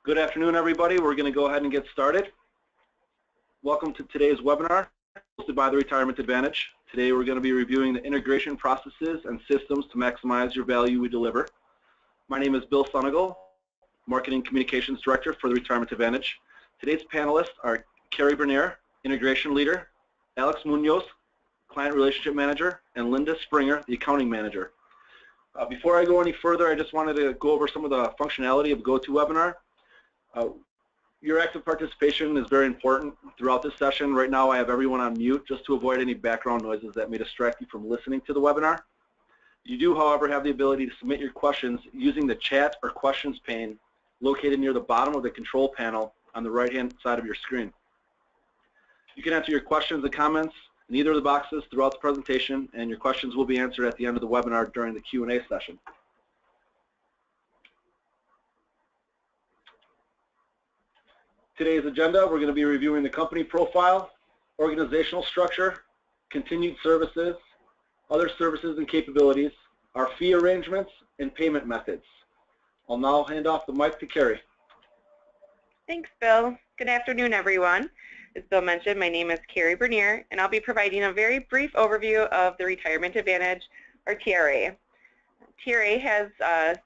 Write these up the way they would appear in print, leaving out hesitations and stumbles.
Good afternoon, everybody. We're going to go ahead and get started. Welcome to today's webinar hosted by the Retirement Advantage. Today we're going to be reviewing the integration processes and systems to maximize your value we deliver. My name is Bill Sunigal, Marketing Communications Director for the Retirement Advantage. Today's panelists are Carrie Bernier, Integration Leader, Alex Munoz, Client Relationship Manager, and Linda Springer, the Accounting Manager. Before I go any further, I just wanted to go over some of the functionality of GoToWebinar. Your active participation is very important throughout this session. Right now I have everyone on mute just to avoid any background noises that may distract you from listening to the webinar. You do, however, have the ability to submit your questions using the chat or questions pane located near the bottom of the control panel on the right-hand side of your screen. You can enter your questions and comments in either of the boxes throughout the presentation, and your questions will be answered at the end of the webinar during the Q&A session. Today's agenda, we're going to be reviewing the company profile, organizational structure, continued services, other services and capabilities, our fee arrangements, and payment methods. I'll now hand off the mic to Carrie. Thanks, Bill. Good afternoon, everyone. As Bill mentioned, my name is Carrie Bernier, and I'll be providing a very brief overview of the Retirement Advantage, or TRA. TRA has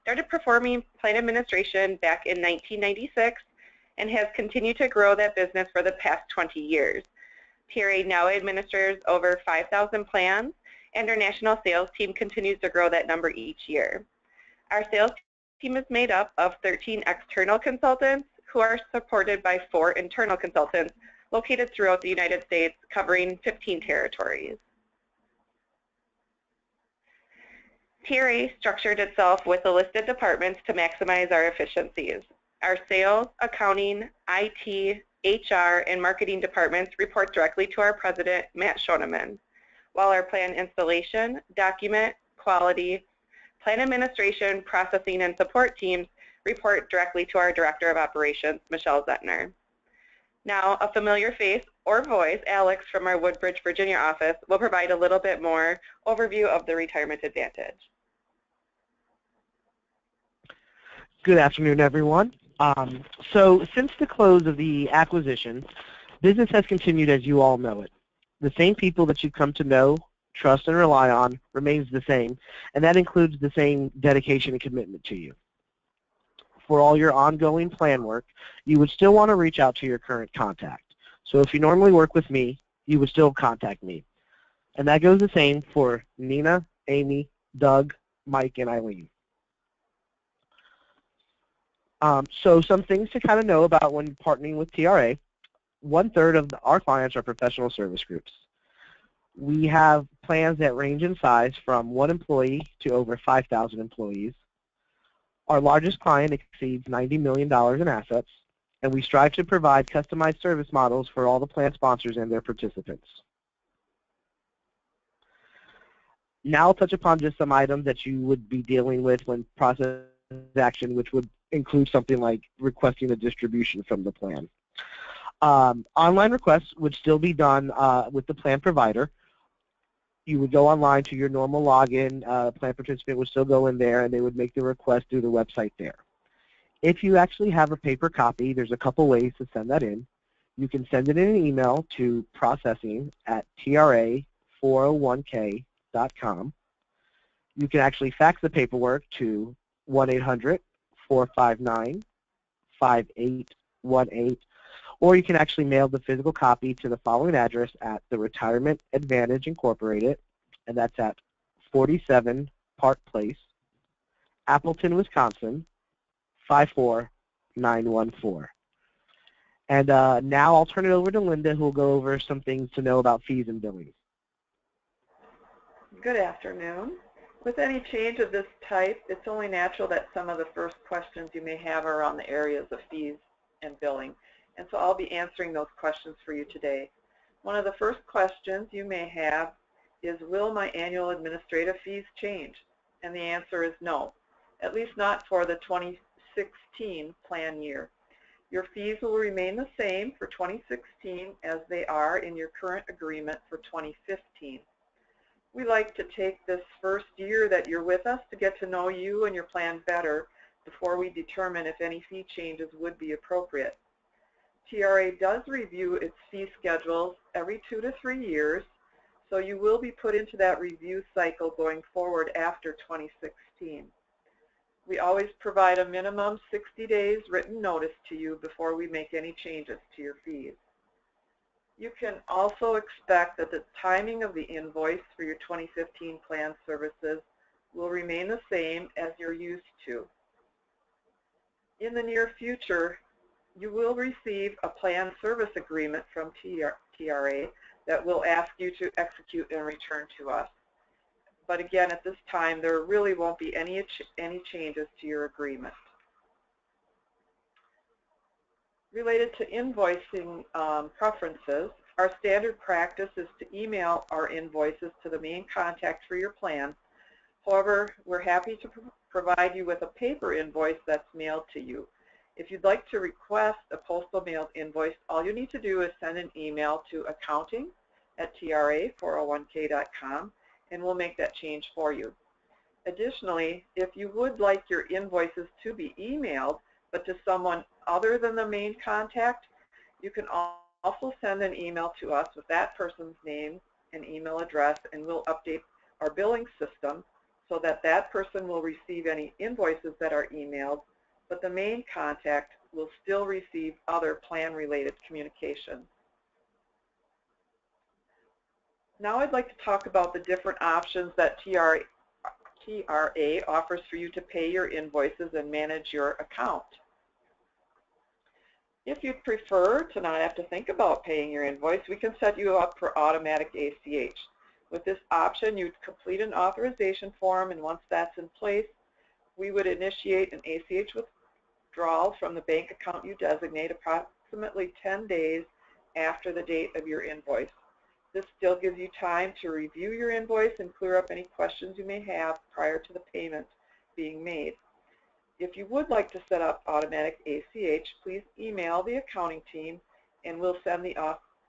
started performing plan administration back in 1996 and has continued to grow that business for the past 20 years. TRA now administers over 5,000 plans, and our national sales team continues to grow that number each year. Our sales team is made up of 13 external consultants who are supported by 4 internal consultants located throughout the United States, covering 15 territories. TRA structured itself with the listed departments to maximize our efficiencies. Our sales, accounting, IT, HR, and marketing departments report directly to our president, Matt Schoeneman, while our plan installation, document, quality, plan administration, processing, and support teams report directly to our Director of Operations, Michelle Zettner. Now, a familiar face or voice, Alex from our Woodbridge, Virginia office, will provide a little bit more overview of the Retirement Advantage. Good afternoon, everyone. So since the close of the acquisition, business has continued as you all know it. The same people that you come to know, trust, and rely on remains the same, and that includes the same dedication and commitment to you. For all your ongoing plan work, you would still want to reach out to your current contact. So if you normally work with me, you would still contact me. And that goes the same for Nina, Amy, Doug, Mike, and Eileen. So some things to kind of know about when partnering with TRA. 1/3 of our clients are professional service groups. We have plans that range in size from 1 employee to over 5,000 employees. Our largest client exceeds $90 million in assets, and we strive to provide customized service models for all the plan sponsors and their participants. Now I'll touch upon just some items that you would be dealing with when processing action, which would include something like requesting a distribution from the plan. Online requests would still be done with the plan provider. You would go online to your normal login. Plan participant would still go in there, and they would make the request through the website there. If you actually have a paper copy, there's a couple ways to send that in. You can send it in an email to processing@tra401k.com. You can actually fax the paperwork to 1-800-459-5818, or you can actually mail the physical copy to the following address at the Retirement Advantage Incorporated, and that's at 47 Park Place, Appleton, Wisconsin, 54914. And now I'll turn it over to Linda, who will go over some things to know about fees and billing. Good afternoon. With any change of this type, it's only natural that some of the first questions you may have are on the areas of fees and billing. And so I'll be answering those questions for you today. One of the first questions you may have is, will my annual administrative fees change? And the answer is no, at least not for the 2016 plan year. Your fees will remain the same for 2016 as they are in your current agreement for 2015. We like to take this first year that you're with us to get to know you and your plan better before we determine if any fee changes would be appropriate. TRA does review its fee schedules every 2 to 3 years, so you will be put into that review cycle going forward after 2016. We always provide a minimum 60 days written notice to you before we make any changes to your fees. You can also expect that the timing of the invoice for your 2015 plan services will remain the same as you're used to. In the near future, you will receive a plan service agreement from TRA that will ask you to execute and return to us. But again, at this time, there really won't be any changes to your agreement. Related to invoicing preferences, our standard practice is to email our invoices to the main contact for your plan. However, we're happy to provide you with a paper invoice that's mailed to you. If you'd like to request a postal mailed invoice, all you need to do is send an email to accounting@tra401k.com and we'll make that change for you. Additionally, if you would like your invoices to be emailed, but to someone other than the main contact, you can also send an email to us with that person's name and email address, and we'll update our billing system so that that person will receive any invoices that are emailed, but the main contact will still receive other plan-related communication. Now I'd like to talk about the different options that TRA offers for you to pay your invoices and manage your account. If you'd prefer to not have to think about paying your invoice, we can set you up for automatic ACH. With this option, you'd complete an authorization form, and once that's in place, we would initiate an ACH withdrawal from the bank account you designate approximately 10 days after the date of your invoice. This still gives you time to review your invoice and clear up any questions you may have prior to the payment being made. If you would like to set up automatic ACH, please email the accounting team and we'll send the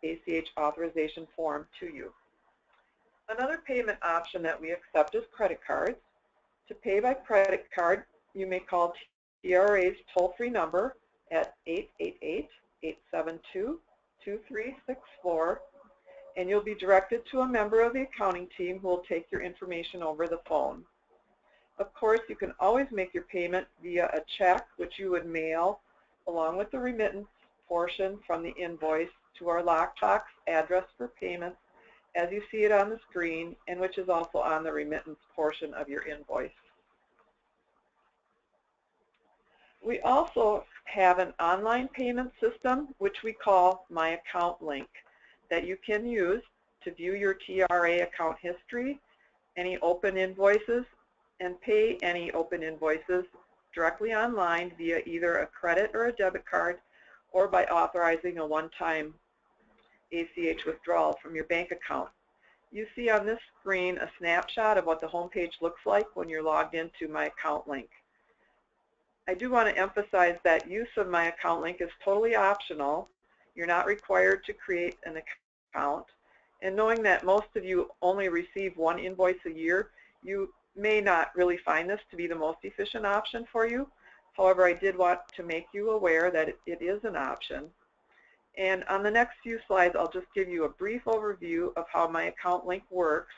ACH authorization form to you. Another payment option that we accept is credit cards. To pay by credit card, you may call TRA's toll-free number at 888-872-2364, and you'll be directed to a member of the accounting team who will take your information over the phone. Of course, you can always make your payment via a check, which you would mail along with the remittance portion from the invoice to our lockbox address for payments, as you see it on the screen, and which is also on the remittance portion of your invoice. We also have an online payment system, which we call My Account Link, that you can use to view your TRA account history, any open invoices, and pay any open invoices directly online via either a credit or a debit card, or by authorizing a one-time ACH withdrawal from your bank account. You see on this screen a snapshot of what the home page looks like when you're logged into My Account Link. I do want to emphasize that use of My Account Link is totally optional. You're not required to create an account. And knowing that most of you only receive one invoice a year, you may not really find this to be the most efficient option for you. However, I did want to make you aware that it is an option. And on the next few slides, I'll just give you a brief overview of how My Account Link works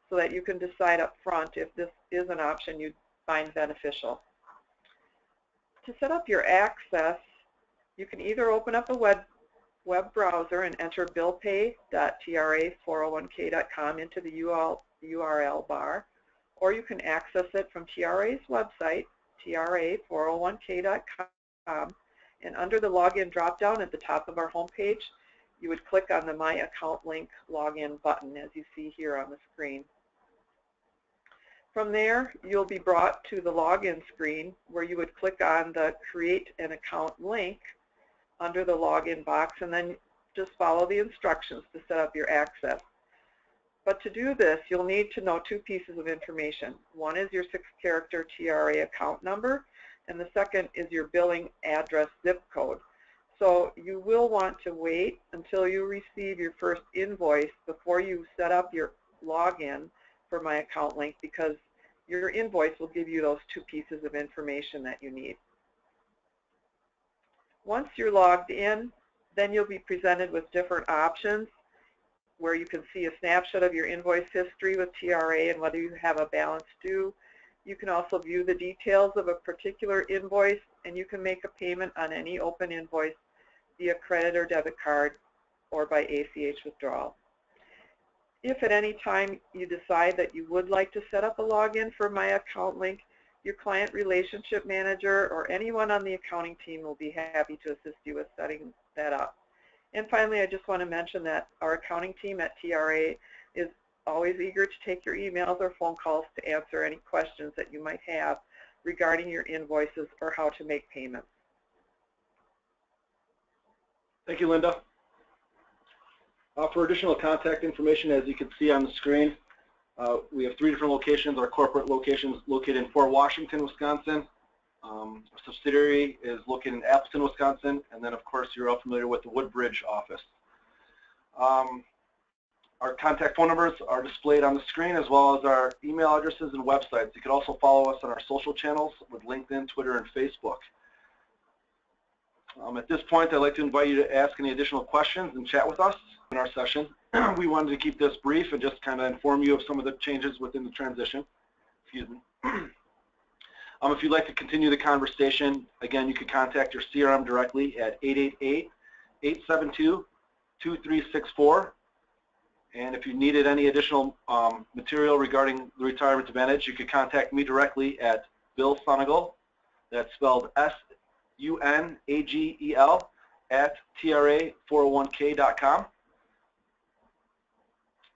so that you can decide up front if this is an option you find beneficial. To set up your access, you can either open up a web browser and enter billpay.tra401k.com into the URL bar, or you can access it from TRA's website, tra401k.com, and under the login drop-down at the top of our homepage, you would click on the My Account Link login button, as you see here on the screen. From there, you'll be brought to the login screen where you would click on the Create an Account link under the login box, and then just follow the instructions to set up your access. But to do this, you'll need to know two pieces of information. One is your 6-character TRA account number, and the second is your billing address zip code. So you will want to wait until you receive your first invoice before you set up your login for My Account Link, because your invoice will give you those 2 pieces of information that you need. Once you're logged in, then you'll be presented with different options where you can see a snapshot of your invoice history with TRA and whether you have a balance due. You can also view the details of a particular invoice, and you can make a payment on any open invoice via credit or debit card or by ACH withdrawal. If at any time you decide that you would like to set up a login for My Account Link, your client relationship manager or anyone on the accounting team will be happy to assist you with setting that up. And finally, I just want to mention that our accounting team at TRA is always eager to take your emails or phone calls to answer any questions that you might have regarding your invoices or how to make payments. Thank you, Linda. For additional contact information, as you can see on the screen, we have 3 different locations. Our corporate location is located in Fort Washington, Wisconsin. Our subsidiary is located in Appleton, Wisconsin, and then of course you're all familiar with the Woodbridge office. Our contact phone numbers are displayed on the screen, as well as our email addresses and websites. You can also follow us on our social channels with LinkedIn, Twitter, and Facebook. At this point, I'd like to invite you to ask any additional questions and chat with us in our session. We wanted to keep this brief and just kind of inform you of some of the changes within the transition. Excuse me. If you'd like to continue the conversation, again, you can contact your CRM directly at 888-872-2364. And if you needed any additional material regarding the Retirement Advantage, you could contact me directly at Bill Sunagel, that's spelled S-U-N-A-G-E-L, at TRA401k.com.